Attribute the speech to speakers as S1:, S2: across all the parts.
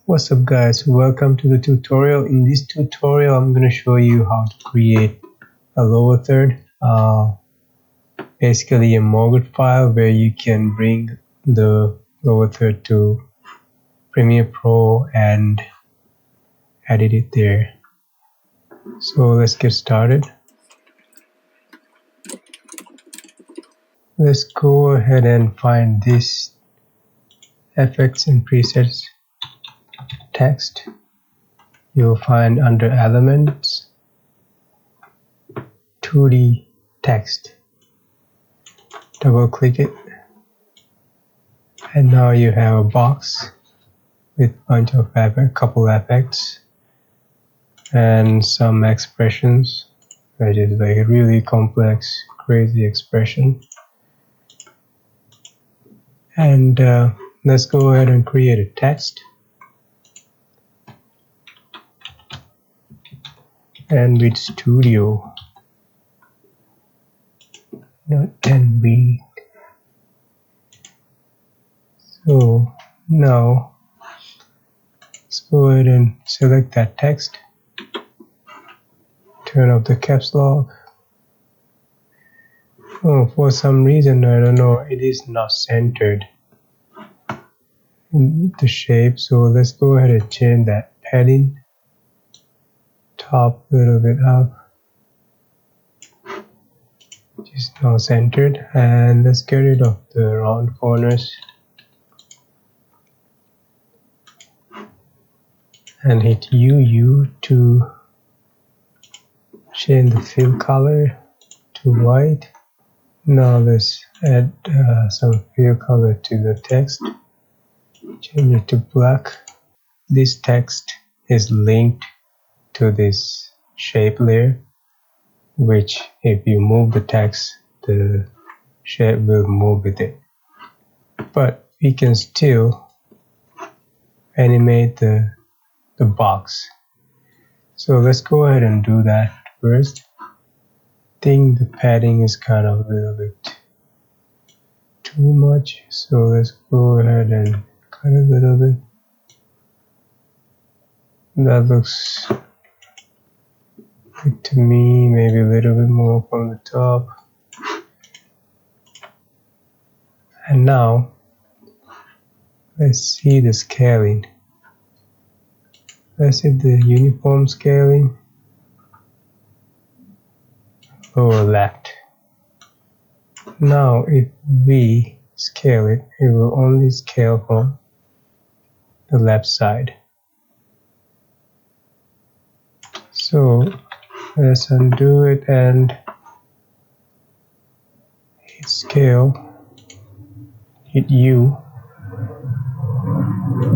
S1: What's up guys, welcome to the tutorial. In this tutorial I'm going to show you how to create a lower third, basically a MOGRT file where you can bring the lower third to Premiere Pro and edit it there. So let's get started. Let's go ahead and find this effects and presets text. You'll find under elements 2D text. Double click it and now you have a box with a bunch of couple effects and some expressions, which is like a really complex crazy expression. And let's go ahead and create a text. Nvidstudio, not NV. So now let's go ahead and select that text, turn off the caps lock. Oh, for some reason, I don't know, it is not centered in the shape, so let's go ahead and change that padding, top a little bit up, just now centered, and let's get rid of the round corners and hit UU to change the fill color to white. Now let's add some fill color to the text, change it to black. This text is linked to this shape layer, which if you move the text, the shape will move with it. But we can still animate the box. So let's go ahead and do that first. I think the padding is kind of a little bit too much, so let's go ahead and cut a little bit. That looks good to me, maybe a little bit more from the top. And now let's see the scaling. Let's hit the uniform scaling, lower left. Now if we scale it, it will only scale from the left side. So let's undo it and hit scale, hit U,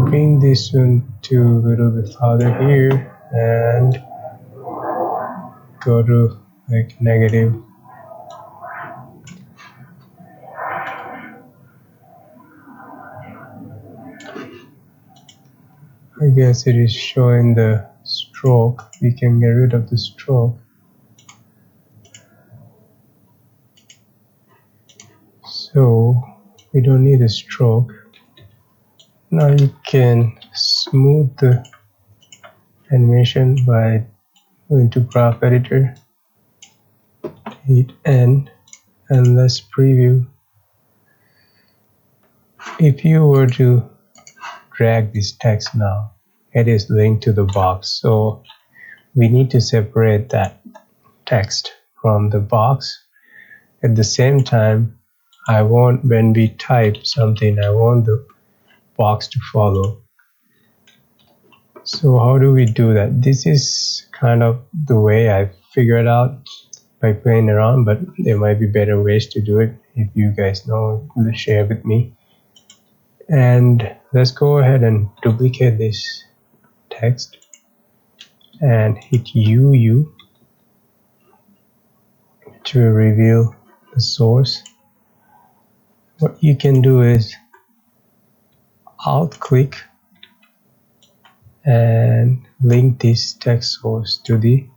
S1: bring this one to a little bit farther here and go to like negative. I guess it is showing the stroke. We can get rid of the stroke. So we don't need a stroke. Now you can smooth the animation by going to graph editor, hit N, and let's preview. If you were to drag this text now, it is linked to the box, so we need to separate that text from the box. At the same time, I want, when we type something, I want the box to follow. So how do we do that? This is kind of the way I figured out by playing around, but there might be better ways to do it. If you guys know, share with me. And let's go ahead and duplicate this text and hit UU to reveal the source. What you can do is alt click and link this text source to the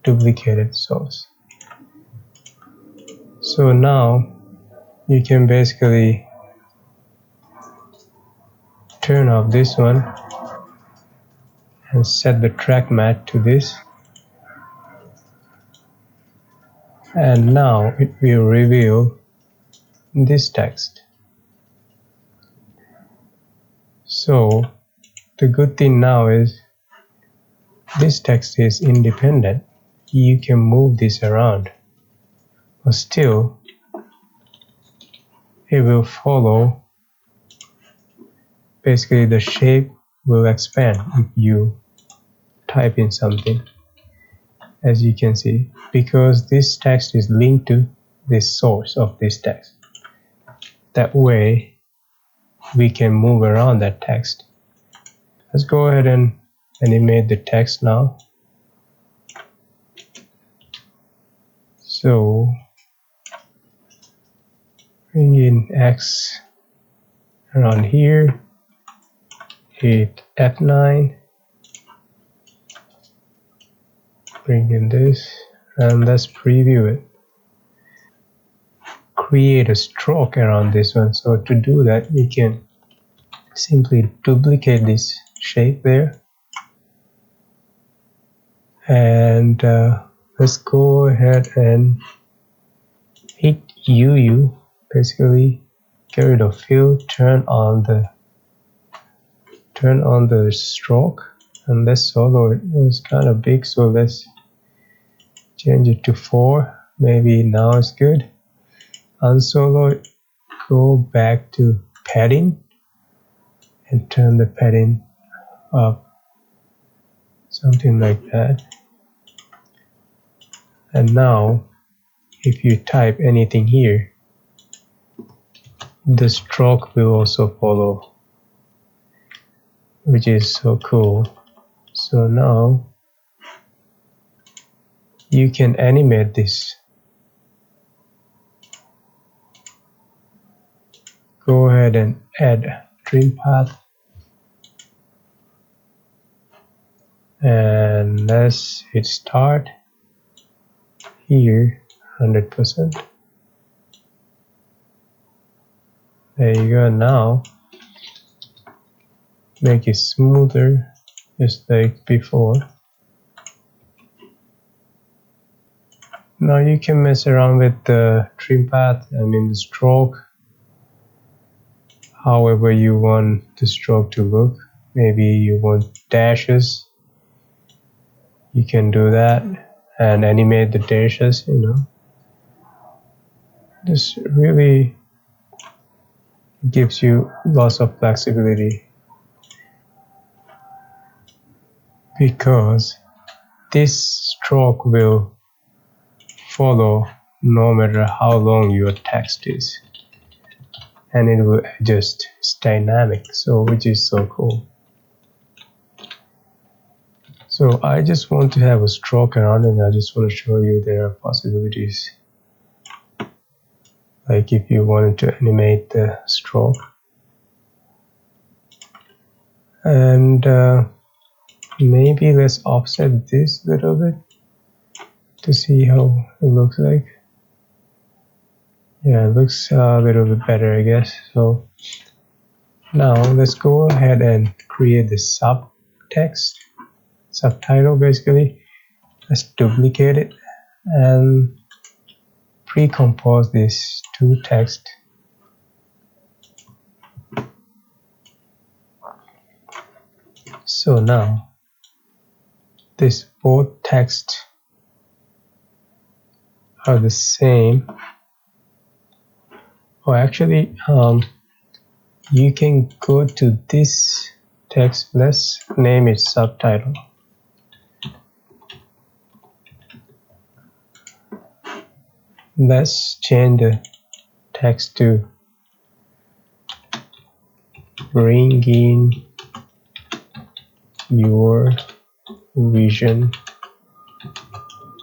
S1: duplicated source. So now you can basically turn off this one and set the track matte to this, and now it will reveal this text. So the good thing now is this text is independent. You can move this around, but still it will follow. Basically the shape will expand if you type in something, as you can see, because this text is linked to this source of this text. That way we can move around that text. Let's go ahead and animate the text now. So bring in X around here, hit F9, bring in this, and let's preview it. Create a stroke around this one. So to do that, you can simply duplicate this shape there, and let's go ahead and hit UU. Basically get rid of fill, turn on the stroke, and let's solo it. It's kind of big, so let's change it to 4. Maybe now it's good. Unsolo it, go back to padding and turn the padding up, something like that. And now if you type anything here, the stroke will also follow, which is so cool. So now you can animate this. Go ahead and add trim path, and let's hit start here, 100%. There you go. Now make it smoother, just like before. Now you can mess around with the trim path, the stroke, however you want the stroke to look. Maybe you want dashes, you can do that and animate the dashes, This really gives you lots of flexibility, because this stroke will follow no matter how long your text is, and it will adjust. It's dynamic, so which is so cool. So I just want to have a stroke around, and I just want to show you there are possibilities. Like if you wanted to animate the stroke, and maybe let's offset this a little bit to see how it looks like. Yeah, it looks a little bit better, I guess. So now let's go ahead and create the subtitle basically. Let's duplicate it and pre-compose these two text. So now this both text are the same. Or actually you can go to this text. Let's name it subtitle. Let's change the text to bring in your vision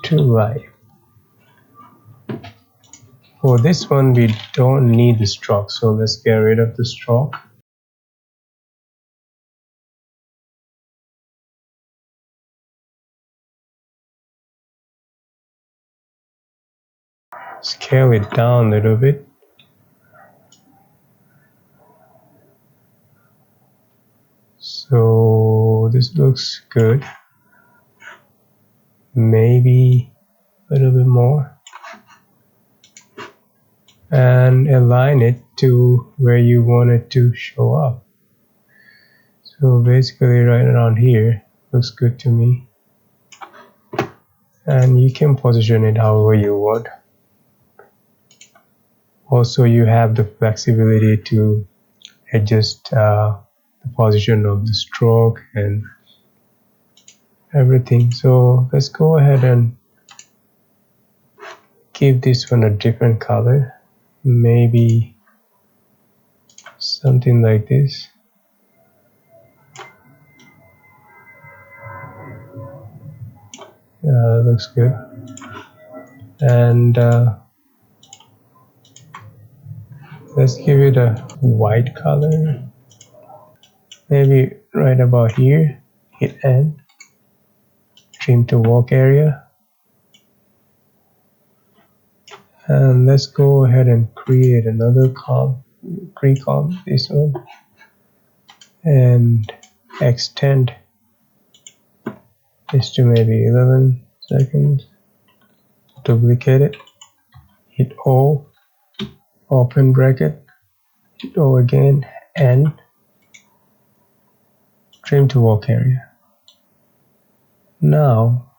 S1: to life. For this one, we don't need the stroke, so let's get rid of the stroke. Scale it down a little bit. So this looks good. Maybe a little bit more, and align it to where you want it to show up. So basically right around here looks good to me, and you can position it however you want. Also, you have the flexibility to adjust the position of the stroke and everything. So let's go ahead and give this one a different color, maybe something like this. Looks good. And let's give it a white color, maybe right about here. Hit N, trim to work area, and let's go ahead and create another pre-comp, this one, and extend this to maybe 11 seconds. Duplicate it, hit O, open bracket, hit O again, and trim to work area. Now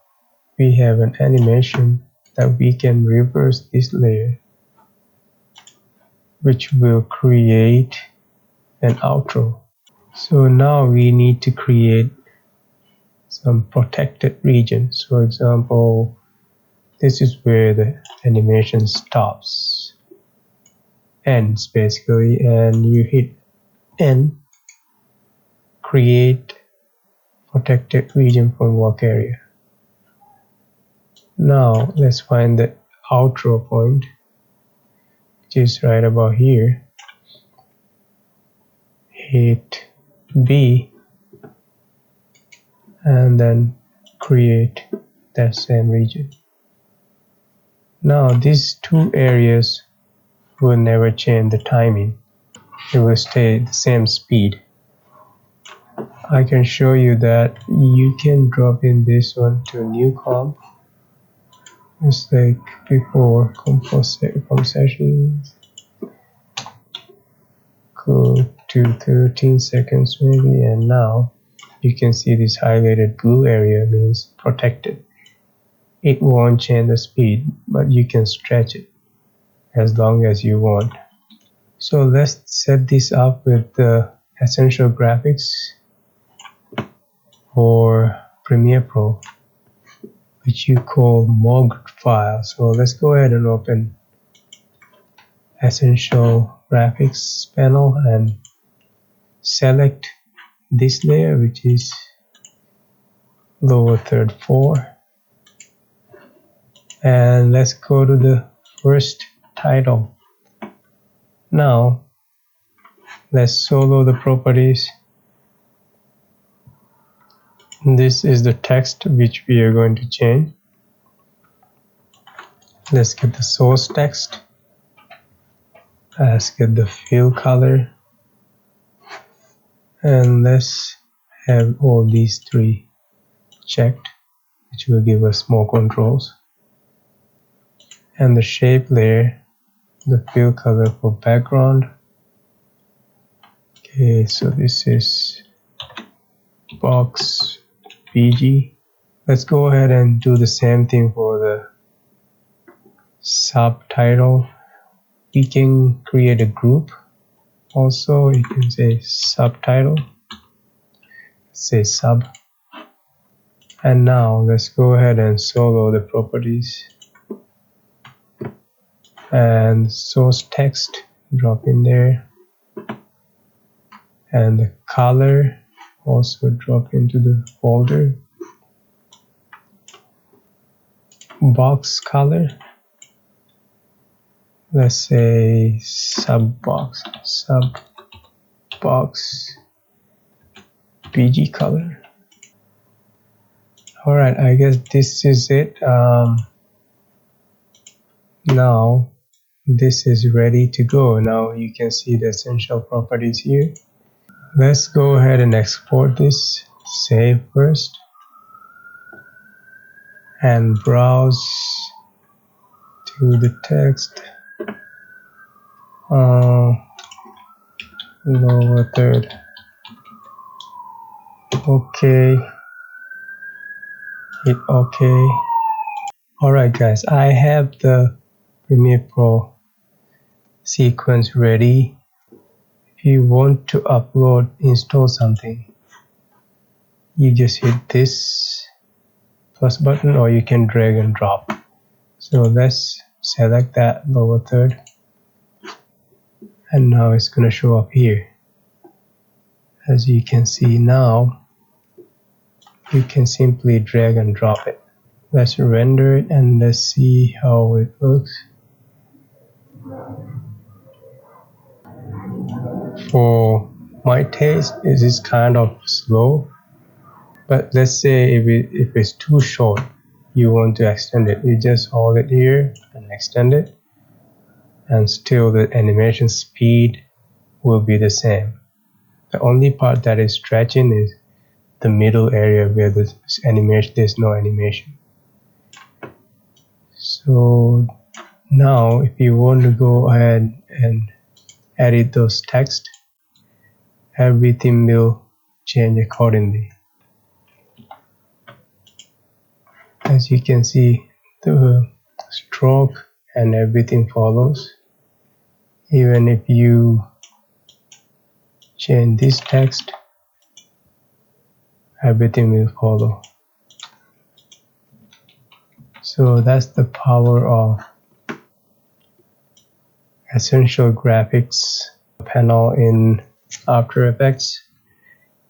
S1: we have an animation that we can reverse this layer, which will create an outro. So now we need to create some protected regions. For example, this is where the animation stops, ends basically, and you hit N, create protected region from work area. Now let's find the outro point, which is right about here. Hit B and then create that same region. Now these two areas will never change the timing. It will stay the same speed. I can show you that you can drop in this one to a new comp. It's like before compositions. Go to 13 seconds maybe, and now you can see this highlighted blue area means protected. It won't change the speed, but you can stretch it as long as you want. So let's set this up with the essential graphics for Premiere Pro, which you call MOGRT file. So let's go ahead and open Essential Graphics panel and select this layer, which is lower third 4, and let's go to the first title. Now let's solo the properties. This is the text which we are going to change. Let's get the source text. Let's get the fill color, and let's have all these three checked, which will give us more controls. And the shape layer, the fill color for background. Okay, so this is box BG. Let's go ahead and do the same thing for the subtitle. We can create a group. Also, you can say subtitle, say sub. And now let's go ahead and solo the properties. And source text, drop in there. And the color, also drop into the folder. Box color, let's say sub box BG color. Alright, I guess this is it. Now this is ready to go. Now you can see the essential properties here. Let's go ahead and export this save first and browse to the text. Lower third. Okay, hit OK. Alright guys, I have the Premiere Pro sequence ready. If you want to install something, you just hit this plus button, or you can drag and drop. So let's select that lower third, and now it's going to show up here. As you can see now, you can simply drag and drop it. Let's render it and let's see how it looks. For my taste, it is kind of slow, but let's say if it's too short, you want to extend it, you just hold it here and extend it, and still the animation speed will be the same. The only part that is stretching is the middle area where there's no animation. So now if you want to go ahead and edit those text, everything will change accordingly. As you can see, the stroke and everything follows. Even if you change this text, everything will follow. So that's the power of Essential Graphics panel in After Effects.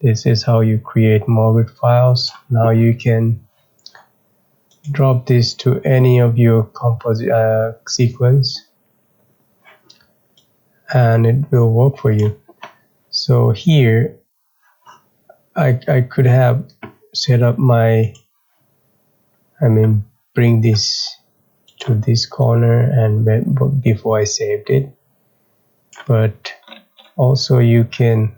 S1: This is how you create MOGRT files. Now you can drop this to any of your sequence and it will work for you. So here I could have set up bring this to this corner and before I saved it, but also you can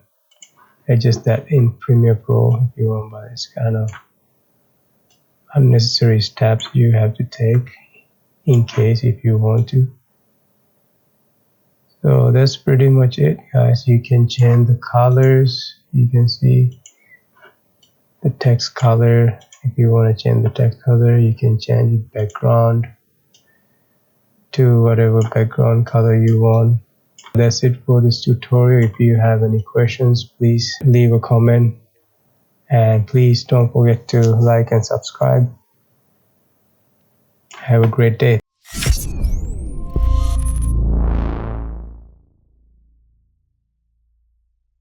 S1: adjust that in Premiere Pro if you want, but it's kind of unnecessary steps you have to take in case if you want to. So that's pretty much it, guys. You can change the colors. You can see the text color. If you want to change the text color, you can change the background to whatever background color you want. That's it for this tutorial. If you have any questions, please leave a comment, and please don't forget to like and subscribe. Have a great day.